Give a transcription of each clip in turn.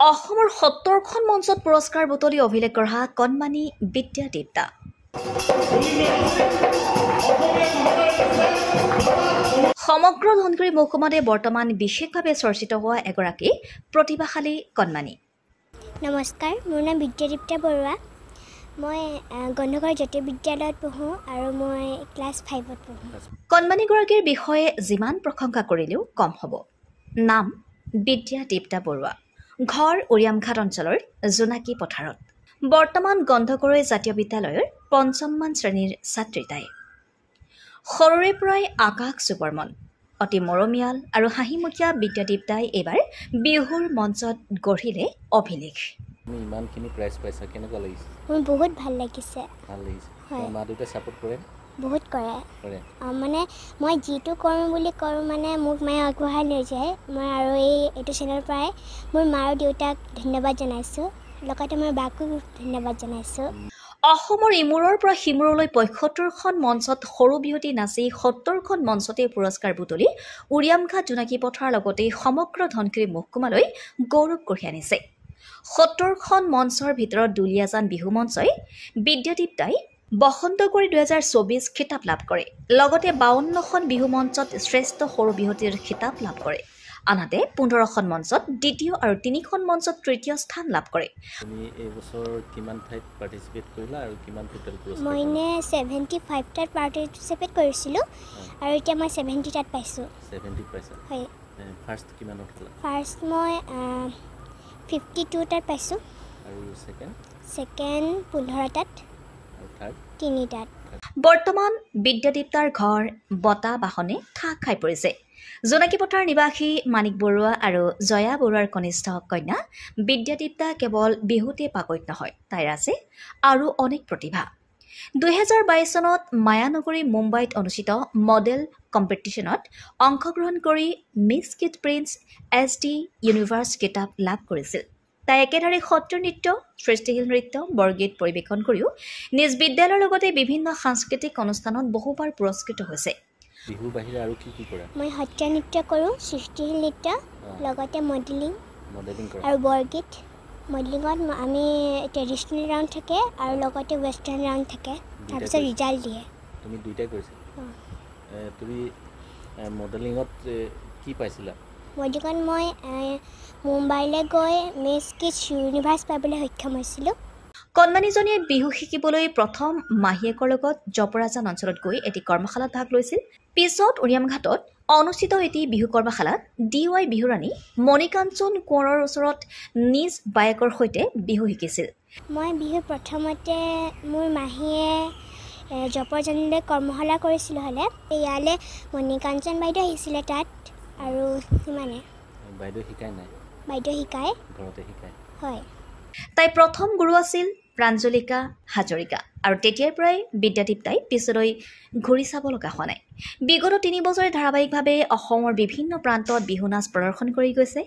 অসমৰ ৭০খন মঞ্চত পুৰস্কাৰ বুটলি অভিলেখ গঢ়া কণমানি বিদ্যাদীপ্তা। সমগ্ৰ ধনগুৰি মহকুমাতে বৰ্তমান বিশেষভাৱে চৰ্চিত হোৱা এগৰাকী প্ৰতিভাশালী কণমানি। নমস্কাৰ, মোৰ নাম বিদ্যাদীপ্তা বৰুৱা। মই গন্ধগড় জাতীয় বিদ্যালয়ত পঢ়োঁ আৰু মই ক্লাছ 5ত পঢ়োঁ। কণমানিগৰাকীৰ বিষয়ে যিমান প্ৰশংসা কৰিলেও কম হ'ব। নাম বিদ্যাদীপ্তা বৰুৱা। ঘৰ উৰিয়ামঘাট অঞ্চলৰ জোনাকী পথাৰত। বৰ্তমান গন্ধগড় জাতীয় বিদ্যালয়ৰ ৫ম শ্ৰেণীৰ ছাত্ৰী তাই। সৰুৰে পৰাই আকাশ চুবৰ মন। অতি মৰমীয়াল আৰু হাঁহিমুখীয়া বিদ্যাদীপ্তাই এইবাৰ বিহুৰ মঞ্চত গঢ়িলে অভিলেখ। ইমানখিনি প্ৰাইজ পাইছা, কেনেকুৱা লাগিছে? মোৰ বহুত ভাল লাগিছে। ভাল লাগিছে। মা দেউতাই ছাপোৰ্ট কৰে? বহুত কৰে। মানে মই যিটো কৰোঁ বুলি কৰোঁ মানে মোক মায়ে আগবঢ়াই লৈ যায়। মই আৰু এইটো চেনেলৰ পৰাই মোৰ মা আৰু দেউতাক ধন্যবাদ জনাইছোঁ, লগতে মই বাকো ধন্যবাদ জনাইছোঁ। অসমৰ ইমূৰৰ পৰা সিমূৰলৈ ৭৫খন মঞ্চত সৰু বিহুটি নাচি ৭০খন মঞ্চতে পুৰস্কাৰ বুটলি উৰিয়ামঘাট জোনাকী পথাৰৰ লগতে সমগ্ৰ ধনগুৰি মহকুমালৈ গৌৰৱ কঢ়িয়াই আনিছে। ৭০খন মঞ্চৰ ভিতৰত দুলীয়াজান বিহু মঞ্চই বিদ্যাদীপ্তাই বসন্তগুৰি ২০২৪ খিতাপ লাভ কৰে। লগতে ৫২খন বিহু মঞ্চত শ্ৰেষ্ঠ সৰু বিহুটিৰ খিতাপ লাভ কৰে। আনহাতে ১৫খন মঞ্চত দ্বিতীয় আৰু ৩খন মঞ্চত তৃতীয় স্থান লাভ কৰে। তুমি এই বছৰ কিমান ঠাইত পাৰ্টিচিপেট কৰিলা আৰু কিমান টোটেল পুৰস্কাৰ? মই ৭৫টাত পাৰ্টিচিপেট কৰিছিলোঁ আৰু এতিয়া মই ৭০টাত পাইছোঁ। ৭০ পাইছা? হয়। ফাৰ্ষ্ট কিমানত হ'লা? ফাৰ্ষ্ট মই 52টাত পাইছোঁ আৰু ছেকেণ্ড 15টাত আৰু থাৰ্ড 3টাত। বৰ্তমান বিদ্যাদীপ্তাৰ ঘৰ বতা বাহনে ঠাহ খাই পৰিছে। জোনাকী পথাৰ নিবাসী মানিক বৰুৱা আৰু জয়া বৰুৱাৰ কনিষ্ঠ কন্যা বিদ্যাদীপ্তা কেৱল বিহুতে পাকৈত নহয়, তাইৰ আছে আৰু অনেক প্ৰতিভা। ২০২২ চনত মায়ানগৰী মুম্বাইত অনুষ্ঠিত মডেল কম্পিটিশ্যনত অংশগ্ৰহণ কৰি Miss Kid Prince SD Universe খিতাপ লাভ কৰিছিল। তাই একেদৰে সত্ৰীয়া নৃত্য, সৃষ্টিশীল নৃত্য, বৰগীত পৰিৱেশন কৰিও নিজ বিদ্যালয়ৰ লগতে বিভিন্ন সাংস্কৃতিক অনুষ্ঠানত বহুবাৰ পুৰস্কৃত হৈছে। বিহুৰ বাহিৰে আৰু কি কৰা? মই সত্ৰীয়া নৃত্য কৰোঁ, সৃষ্টিশীল নৃত্য, লগতে মডেলিং কৰা আৰু বৰগীত। মডেলিঙত আমি ট্ৰেডিশ্যনেল ৰাউণ্ড থাকে আৰু লগতে ৱেষ্টাৰ্ণ ৰাউণ্ড থাকে, তাৰপিছত ৰিজাল্ট দিয়ে। তুমি দুইটাই কৰিছা? তুমি মডেলিঙত কি পাইছিলা? মডেলিঙত মই মুম্বাইলৈ গৈ মিছ কিডছ ইউনিভাৰ্ছ পাবলৈ সক্ষম হৈছিলোঁ। কণমানিজনীয়ে বিহু শিকিবলৈ প্ৰথম মাহীয়েকৰ লগত জপৰাজান অঞ্চলত গৈ এটি কৰ্মশালাত ভাগ লৈছিল। পিছত উৰিয়ামঘাটত অনুষ্ঠিত এটি বিহু কৰ্মশালাত DY বিহুৰাণী মণিকাঞ্চন কোঁৱৰৰ ওচৰত নিজ বায়েকৰ সৈতে বিহু শিকিছিল। মই বিহু প্ৰথমতে মোৰ মাহীয়ে জপৰজানলৈ কৰ্মশালা কৰিছিলোঁ হ'লে, ইয়ালৈ মণিকাঞ্চন বাইদেউ আহিছিলে তাত আৰু সিমানে। বাইদেউ শিকাই নাই? বাইদেউ শিকায়। ঘৰতে শিকায়? হয়। তাই প্ৰথম গুৰু আছিল প্ৰাঞ্জলিকা হাজৰিকা আৰু তেতিয়াৰ পৰাই বিদ্যাদীপ্তাই পিছলৈ ঘূৰি চাব লগা হোৱা নাই। বিগত ৩ বছৰে ধাৰাবাহিকভাৱে অসমৰ বিভিন্ন প্ৰান্তত বিহু নাচ প্ৰদৰ্শন কৰি গৈছে।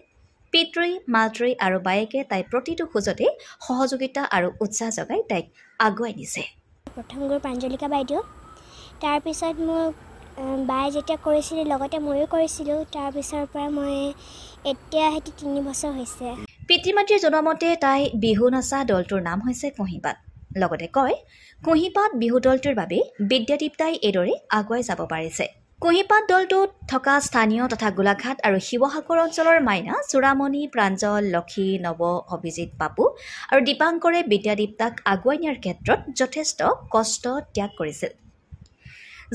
পিতৃ, মাতৃ আৰু বায়েকে তাই প্ৰতিটো খোজতে সহযোগিতা আৰু উৎসাহ যোগাই তাইক আগুৱাই নিছে। প্ৰথম গুৰু প্ৰাঞ্জলিকা বাইদেউ, তাৰপিছত মোক বায়ে যেতিয়া কৰিছিলোঁ লগতে ময়ো কৰিছিলোঁ, তাৰপিছৰ পৰা মই এতিয়া সৈতে 3 বছৰ হৈছে। পিতৃ মাতৃয়ে জনোৱা মতে তাই বিহু নচা দলটোৰ নাম হৈছে কুঁহিপাত। লগতে কয়, কুঁহিপাত বিহু দলটোৰ বাবে বিদ্যাদীপ্তাই এইদৰে আগুৱাই যাব পাৰিছে। কুঁহিপাত দলটোত থকা স্থানীয় তথা গোলাঘাট আৰু শিৱসাগৰ অঞ্চলৰ মাইনা, চূড়ামণি, প্ৰাঞ্জল, লক্ষী, নৱ, অভিজিত, পাপু আৰু দীপাংকৰে বিদ্যাদীপ্তাক আগুৱাই নিয়াৰ ক্ষেত্ৰত যথেষ্ট কষ্ট ত্যাগ কৰিছিল।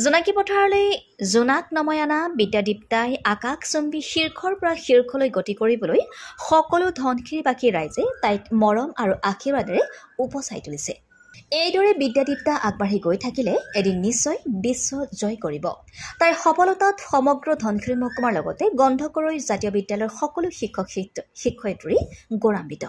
জোনাকী পথাৰলৈ জোনাক নমাই অনা বিদ্যাদীপ্তাই আকাশচুম্বী শীৰ্ষৰ পৰা শীৰ্ষলৈ গতি কৰিবলৈ সকলো ধনশিৰিবাসী ৰাইজে তাইক মৰম আৰু আশীৰ্বাদেৰে উপচাই তুলিছে। এইদৰে বিদ্যাদীপ্তা আগবাঢ়ি গৈ থাকিলে এদিন নিশ্চয় বিশ্ব জয় কৰিব। তাইৰ সফলতাত সমগ্ৰ ধনগুৰি মহকুমাৰ লগতে গন্ধগড় জাতীয় বিদ্যালয়ৰ সকলো শিক্ষক শিক্ষয়িত্ৰী গৌৰৱান্বিত।